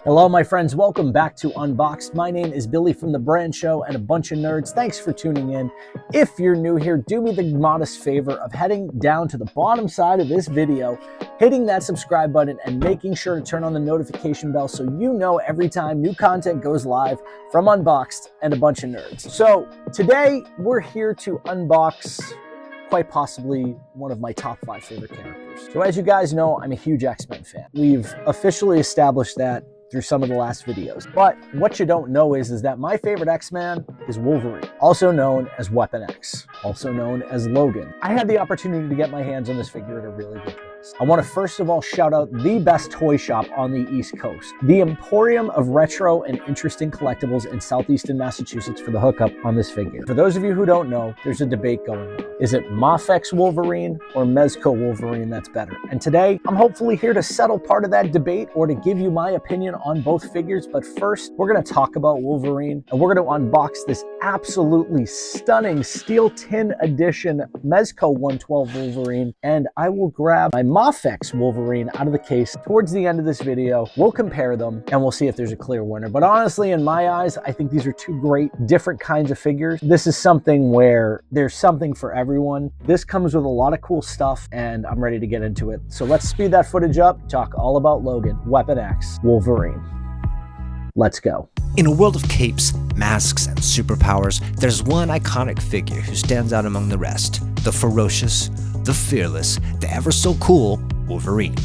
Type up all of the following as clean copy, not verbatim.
Hello, my friends. Welcome back to Unboxd. My name is Billy from The Brand Show and a bunch of nerds. Thanks for tuning in. If you're new here, do me the modest favor of heading down to the bottom side of this video, hitting that subscribe button, and making sure to turn on the notification bell so you know every time new content goes live from Unboxd and a bunch of nerds. So today we're here to unbox quite possibly one of my top 5 favorite characters. So as you guys know, I'm a huge X-Men fan. We've officially established that through some of the last videos. But what you don't know is that my favorite X-Man is Wolverine, also known as Weapon X, also known as Logan. I had the opportunity to get my hands on this figure at a really good price. I want to first of all shout out the best toy shop on the East Coast, the Emporium of Retro and Interesting Collectibles in Southeastern Massachusetts, for the hookup on this figure. For those of you who don't know, there's a debate going on. Is it Mafex Wolverine or Mezco Wolverine that's better? And today, I'm hopefully here to settle part of that debate or to give you my opinion on both figures. But first, we're going to talk about Wolverine, and we're going to unbox this absolutely stunning steel tin edition Mezco 112 Wolverine, and I will grab my Mafex Wolverine out of the case towards the end of this video. We'll compare them and we'll see if there's a clear winner. But honestly, in my eyes, I think these are two great different kinds of figures. This is something where there's something for everyone. This comes with a lot of cool stuff and I'm ready to get into it. So let's speed that footage up, talk all about Logan, Weapon X, Wolverine. Let's go. In a world of capes, masks, and superpowers, there's one iconic figure who stands out among the rest: the ferocious, the fearless, the ever so cool Wolverine.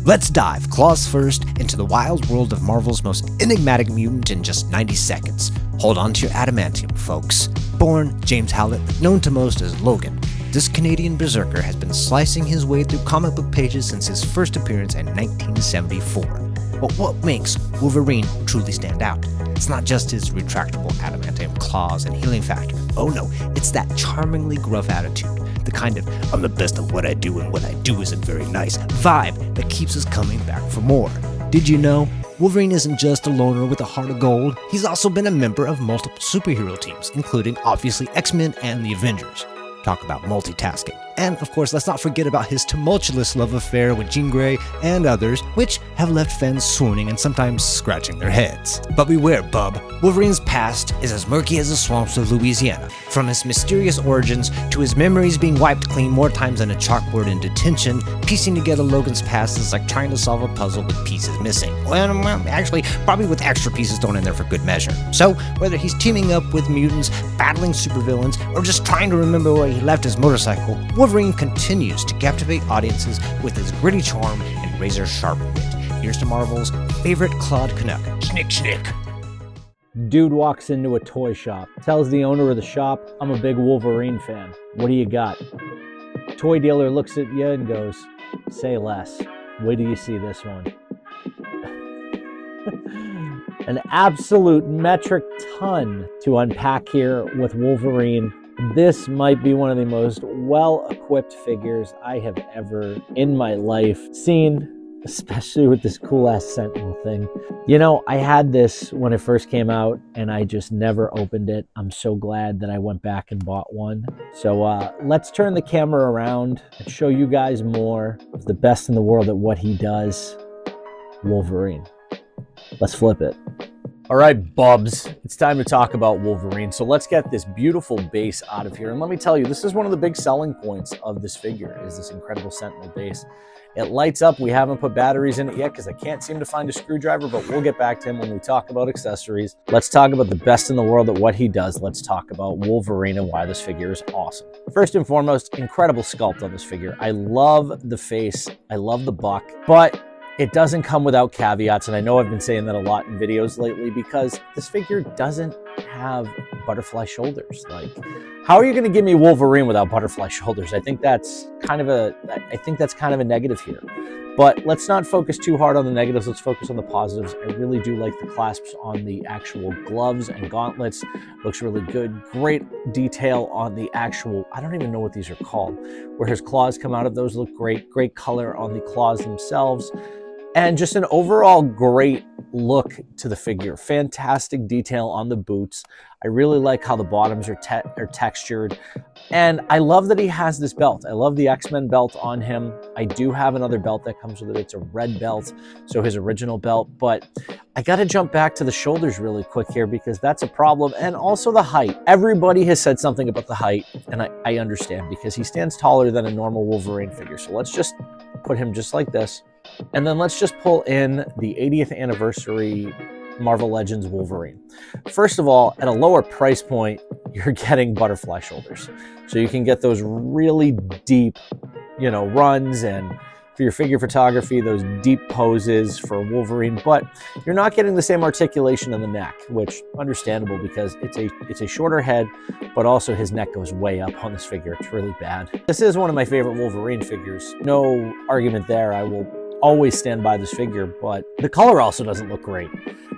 Let's dive, claws first, into the wild world of Marvel's most enigmatic mutant in just 90 seconds. Hold on to your adamantium, folks. Born James Howlett, known to most as Logan, this Canadian berserker has been slicing his way through comic book pages since his first appearance in 1974. But what makes Wolverine truly stand out? It's not just his retractable adamantium claws and healing factor. Oh no, it's that charmingly gruff attitude. The kind of "I'm the best at what I do and what I do isn't very nice" vibe that keeps us coming back for more. Did you know? Wolverine isn't just a loner with a heart of gold. He's also been a member of multiple superhero teams, including obviously X-Men and the Avengers. Talk about multitasking. And of course, let's not forget about his tumultuous love affair with Jean Grey and others, which have left fans swooning and sometimes scratching their heads. But beware, bub. Wolverine's past is as murky as the swamps of Louisiana. From his mysterious origins to his memories being wiped clean more times than a chalkboard in detention, piecing together Logan's past is like trying to solve a puzzle with pieces missing. Well, actually, probably with extra pieces thrown in there for good measure. So, whether he's teaming up with mutants, battling supervillains, or just trying to remember where he left his motorcycle, Wolverine continues to captivate audiences with his gritty charm and razor-sharp wit. Here's to Marvel's favorite Claude Canuck. Schnick, schnick. Dude walks into a toy shop, tells the owner of the shop, "I'm a big Wolverine fan. What do you got?" Toy dealer looks at you and goes, "Say less. Wait till you see this one." An absolute metric ton to unpack here with Wolverine. This might be one of the most well-equipped figures I have ever in my life seen, especially with this cool-ass Sentinel thing. You know, I had this when it first came out, and I just never opened it. I'm so glad that I went back and bought one. So let's turn the camera around and show you guys more of the best in the world at what he does, Wolverine. Let's flip it. All right, bubs, it's time to talk about Wolverine. So let's get this beautiful base out of here. And let me tell you, this is one of the big selling points of this figure, is this incredible Sentinel base. It lights up. We haven't put batteries in it yet because I can't seem to find a screwdriver, but we'll get back to him when we talk about accessories. Let's talk about the best in the world at what he does. Let's talk about Wolverine and why this figure is awesome. First and foremost, incredible sculpt on this figure. I love the face. I love the buck, but it doesn't come without caveats, and I know I've been saying that a lot in videos lately because this figure doesn't have butterfly shoulders. Like, how are you going to give me Wolverine without butterfly shoulders? I think that's kind of a negative here. But let's not focus too hard on the negatives. Let's focus on the positives. I really do like the clasps on the actual gloves and gauntlets. Looks really good. Great detail on the actual, I don't even know what these are called, where his claws come out of. Those look great. Great color on the claws themselves. And just an overall great look to the figure. Fantastic detail on the boots. I really like how the bottoms are textured. And I love that he has this belt. I love the X-Men belt on him. I do have another belt that comes with it. It's a red belt, so his original belt. But I got to jump back to the shoulders really quick here because that's a problem. And also the height. Everybody has said something about the height, and I understand because he stands taller than a normal Wolverine figure. So let's just put him just like this. And then let's just pull in the 80th anniversary Marvel Legends Wolverine. First of all, at a lower price point, you're getting butterfly shoulders. So you can get those really deep, runs, and for your figure photography, those deep poses for Wolverine, but you're not getting the same articulation in the neck, which understandable because it's a shorter head, but also his neck goes way up on this figure. It's really bad. This is one of my favorite Wolverine figures. No argument there. I will always stand by this figure, but the color also doesn't look great.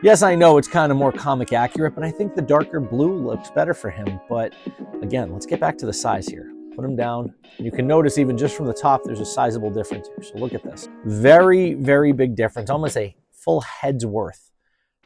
Yes, I know it's kind of more comic accurate, but I think the darker blue looks better for him. But again, let's get back to the size here. Put him down. You can notice even just from the top, there's a sizable difference here. So look at this. Very, very big difference, almost a full head's worth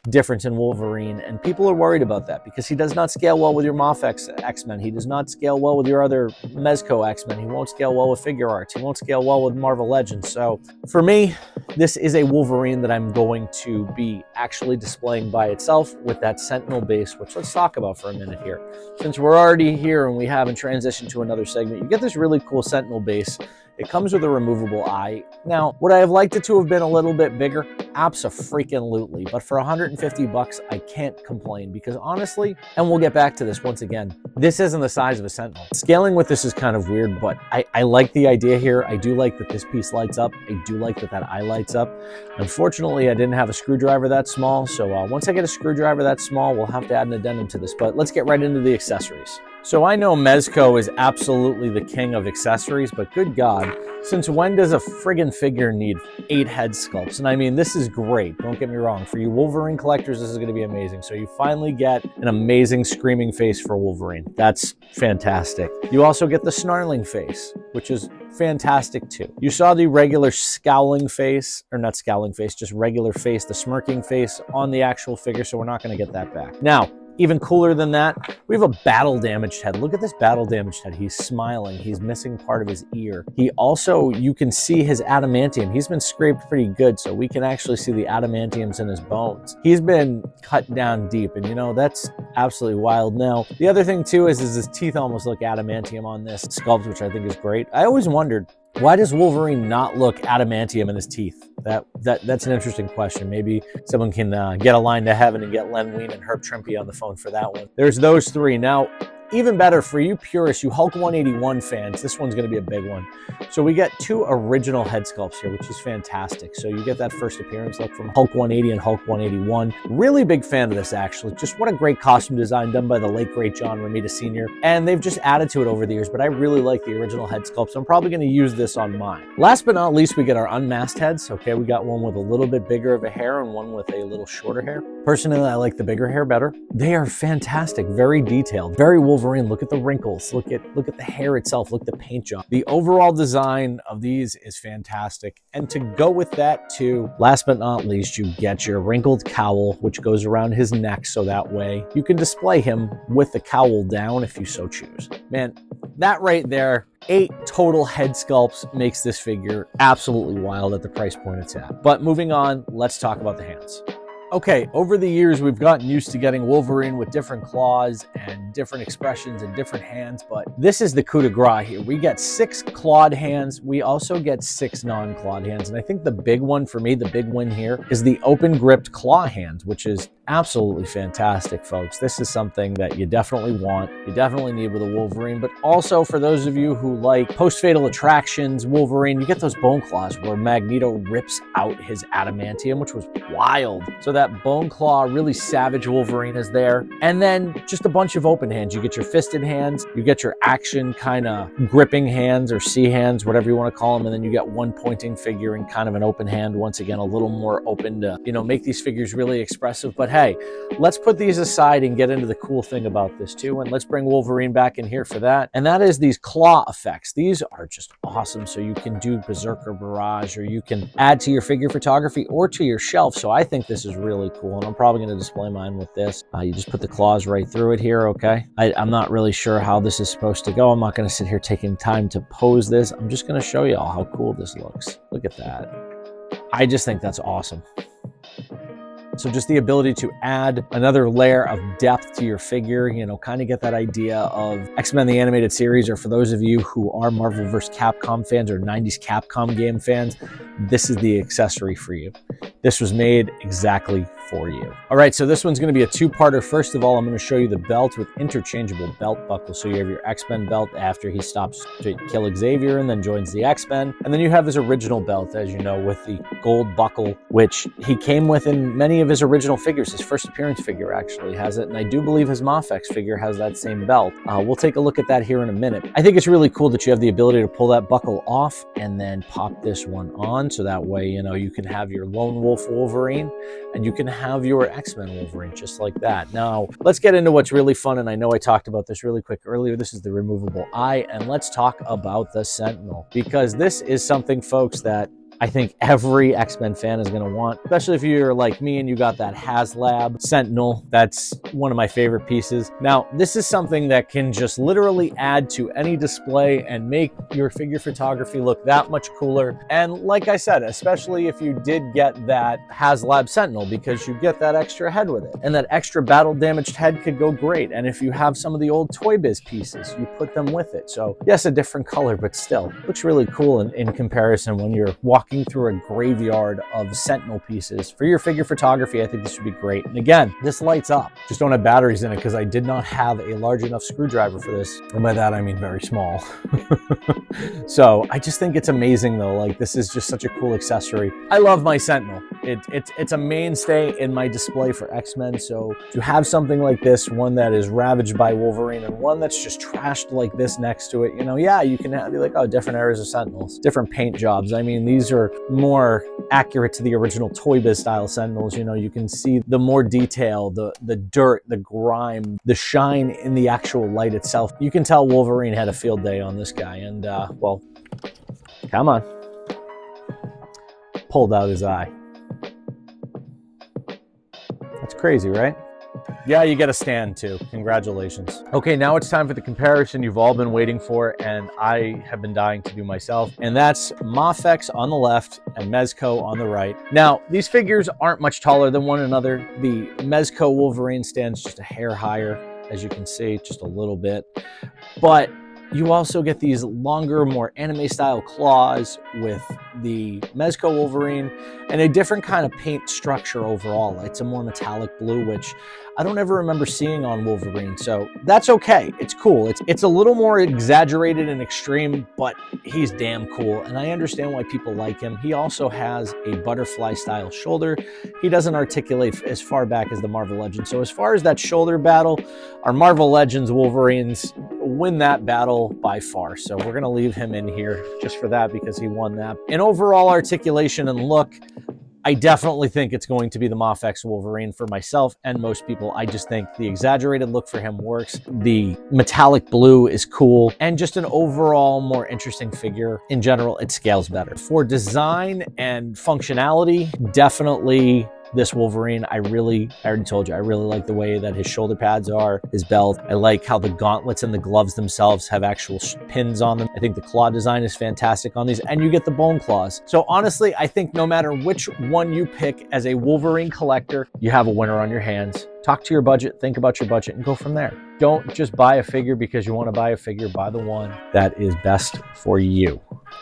difference in Wolverine, and people are worried about that because he does not scale well with your Moff X-Men. He does not scale well with your other Mezco X-Men. He won't scale well with figure arts. He won't scale well with Marvel Legends. So for me, this is a Wolverine that I'm going to be actually displaying by itself with that Sentinel base, which let's talk about for a minute here. Since we're already here and we haven't transitioned to another segment, you get this really cool Sentinel base. It comes with a removable eye. Now, would I have liked it to have been a little bit bigger? Abso-freaking-lutely. But for 150 bucks, I can't complain because honestly, and we'll get back to this once again, this isn't the size of a Sentinel. Scaling with this is kind of weird, but I like the idea here. I do like that this piece lights up. I do like that that eye lights up. Unfortunately, I didn't have a screwdriver that small, so once I get a screwdriver that small, we'll have to add an addendum to this. But let's get right into the accessories. So I know Mezco is absolutely the king of accessories, but good God, since when does a friggin' figure need 8 head sculpts? And I mean, this is great, don't get me wrong. For you Wolverine collectors, this is gonna be amazing. So you finally get an amazing screaming face for Wolverine. That's fantastic. You also get the snarling face, which is fantastic too. You saw the regular scowling face, or not scowling face, just regular face, the smirking face on the actual figure, so we're not gonna get that back. Now, even cooler than that, we have a battle damaged head. Look at this battle damaged head. He's smiling. He's missing part of his ear. He also, you can see his adamantium. He's been scraped pretty good, so we can actually see the adamantiums in his bones. He's been cut down deep, and that's absolutely wild. Now, the other thing too is his teeth almost look adamantium on this sculpt, which I think is great. I always wondered, why does Wolverine not look adamantium in his teeth? That's an interesting question. Maybe someone can get a line to heaven and get Len Wein and Herb Trimpe on the phone for that one. There's those three. Now, even better for you purists, you Hulk 181 fans, this one's going to be a big one. So we get 2 original head sculpts here, which is fantastic. So you get that first appearance look from Hulk 180 and Hulk 181. Really big fan of this, actually. Just what a great costume design done by the late, great John Romita Sr. And they've just added to it over the years, but I really like the original head sculpt, so I'm probably going to use this on mine. Last but not least, we get our unmasked heads. Okay, we got one with a little bit bigger of a hair and one with a little shorter hair. Personally, I like the bigger hair better. They are fantastic, very detailed, very Wolverine. Look at the wrinkles, look at the hair itself, look at the paint job. The overall design of these is fantastic. And to go with that too, last but not least, you get your wrinkled cowl, which goes around his neck, so that way you can display him with the cowl down if you so choose. Man, that right there, 8 total head sculpts makes this figure absolutely wild at the price point it's at. But moving on, let's talk about the hands. Okay, over the years, we've gotten used to getting Wolverine with different claws and different expressions and different hands, but this is the coup de grace here. We get 6 clawed hands. We also get 6 non-clawed hands, and I think the big one for me, the big win here, is the open-gripped claw hands, which is absolutely fantastic, folks. This is something that you definitely want, you definitely need with a Wolverine, but also for those of you who like post-fatal attractions, Wolverine, you get those bone claws where Magneto rips out his adamantium, which was wild. So that bone claw, really savage Wolverine is there. And then just a bunch of open hands. You get your fisted hands, you get your action kind of gripping hands or C hands, whatever you want to call them, and then you get one pointing figure and kind of an open hand. Once again, a little more open to, you know, make these figures really expressive. But hey, let's put these aside and get into the cool thing about this too. And let's bring Wolverine back in here for that. And that is these claw effects. These are just awesome. So you can do Berserker Barrage, or you can add to your figure photography or to your shelf. So I think this is really cool. And I'm probably going to display mine with this. You just put the claws right through it here. Okay. I'm not really sure how this is supposed to go. I'm not going to sit here taking time to pose this. I'm just going to show you all how cool this looks. Look at that. I just think that's awesome. So just the ability to add another layer of depth to your figure, you know, kind of get that idea of X-Men the Animated Series, or for those of you who are Marvel vs. Capcom fans or 90s Capcom game fans, this is the accessory for you. This was made exactly for you. All right, so this one's going to be a two-parter. First of all, I'm going to show you the belt with interchangeable belt buckles. So you have your X-Men belt after he stops to kill Xavier and then joins the X-Men. And then you have his original belt, as you know, with the gold buckle, which he came with in many of his original figures. His first appearance figure actually has it, and I do believe his Mafex figure has that same belt. We'll take a look at that here in a minute. I think it's really cool that you have the ability to pull that buckle off and then pop this one on, so that way, you know, you can have your Lone Wolf Wolverine and you can have your X-Men Wolverine just like that. Now, let's get into what's really fun, and I know I talked about this really quick earlier. This is the removable eye, and let's talk about the Sentinel, because this is something, folks, that I think every X-Men fan is going to want, especially if you're like me and you got that HasLab Sentinel. That's one of my favorite pieces. Now, this is something that can just literally add to any display and make your figure photography look that much cooler. And like I said, especially if you did get that HasLab Sentinel, because you get that extra head with it. And that extra battle damaged head could go great. And if you have some of the old Toy Biz pieces, you put them with it. So yes, a different color, but still looks really cool in comparison when you're walking through a graveyard of Sentinel pieces. For your figure photography, I think this would be great. And again, this lights up. Just don't have batteries in it because I did not have a large enough screwdriver for this. And by that, I mean very small. So I just think it's amazing though. Like, this is just such a cool accessory. I love my Sentinel. It's a mainstay in my display for X-Men. So to have something like this, one that is ravaged by Wolverine and one that's just trashed like this next to it, you know, yeah, you can be like, oh, different areas of Sentinels, different paint jobs. I mean, these are more accurate to the original Toy Biz style Sentinels. You know, you can see the more detail, the dirt, the grime, the shine in the actual light itself. You can tell Wolverine had a field day on this guy, and well, come on. Pulled out his eye. That's crazy, right? Yeah, you get a stand too. Congratulations. Okay, now it's time for the comparison you've all been waiting for, and I have been dying to do myself. And that's Mafex on the left and Mezco on the right. Now, these figures aren't much taller than one another. The Mezco Wolverine stands just a hair higher, as you can see, just a little bit. But you also get these longer, more anime style claws with the Mezco Wolverine and a different kind of paint structure overall. It's a more metallic blue, which I don't ever remember seeing on Wolverine. So that's okay. It's cool. It's a little more exaggerated and extreme, but he's damn cool. And I understand why people like him. He also has a butterfly style shoulder. He doesn't articulate as far back as the Marvel Legends. So as far as that shoulder battle, our Marvel Legends Wolverines win that battle by far. So we're going to leave him in here just for that, because he won that. In overall articulation and look, I definitely think it's going to be the Mafex Wolverine for myself and most people. I just think the exaggerated look for him works. The metallic blue is cool, and just an overall more interesting figure. In general, it scales better. For design and functionality, definitely this Wolverine. I already told you, I really like the way that his shoulder pads are, his belt. I like how the gauntlets and the gloves themselves have actual pins on them. I think the claw design is fantastic on these, and you get the bone claws. So honestly, I think no matter which one you pick as a Wolverine collector, you have a winner on your hands. Talk to your budget, think about your budget, and go from there. Don't just buy a figure because you want to buy a figure. Buy the one that is best for you.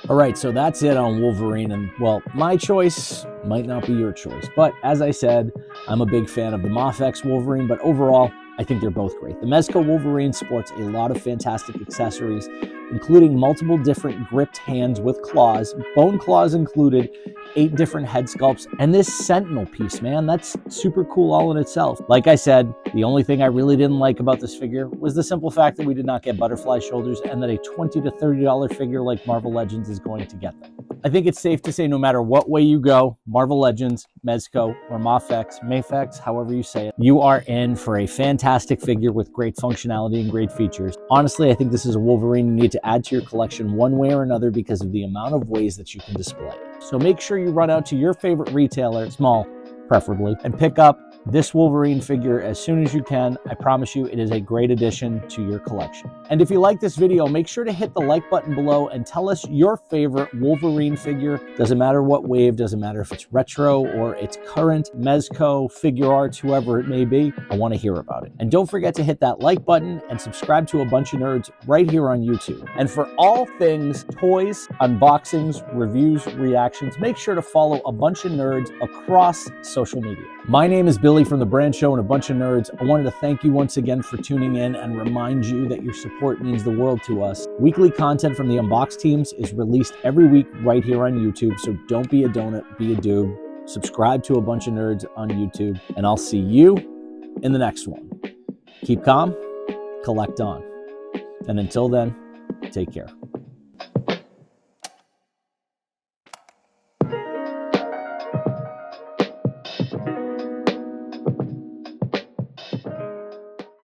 All right, so that's it on Wolverine, and well, my choice might not be your choice, but as I said, I'm a big fan of the Mafex Wolverine, but overall, I think they're both great. The Mezco Wolverine sports a lot of fantastic accessories, including multiple different gripped hands with claws, bone claws included, 8 different head sculpts, and this sentinel piece, man, that's super cool all in itself. Like I said, the only thing I really didn't like about this figure was the simple fact that we did not get butterfly shoulders and that a $20 to $30 figure like Marvel Legends is going to get them. I think it's safe to say no matter what way you go, Marvel Legends, Mezco, or Mafex, however you say it, you are in for a fantastic figure with great functionality and great features. Honestly, I think this is a Wolverine you need to add to your collection one way or another because of the amount of ways that you can display it. So make sure you run out to your favorite retailer, small preferably, and pick up this Wolverine figure as soon as you can. I promise you it is a great addition to your collection. And if you like this video, make sure to hit the like button below and tell us your favorite Wolverine figure. Doesn't matter what wave, doesn't matter if it's retro or it's current, Mezco, figure arts, whoever it may be. I want to hear about it. And don't forget to hit that like button and subscribe to A Bunch of Nerds right here on YouTube. And for all things toys, unboxings, reviews, reactions, make sure to follow A Bunch of Nerds across social media. My name is Billy from The Brand Show and A Bunch of Nerds. I wanted to thank you once again for tuning in and remind you that your support means the world to us. Weekly content from the Unboxd teams is released every week right here on YouTube, so don't be a donut, be a dude. Subscribe to A Bunch of Nerds on YouTube, and I'll see you in the next one. Keep calm, collect on. And until then, take care.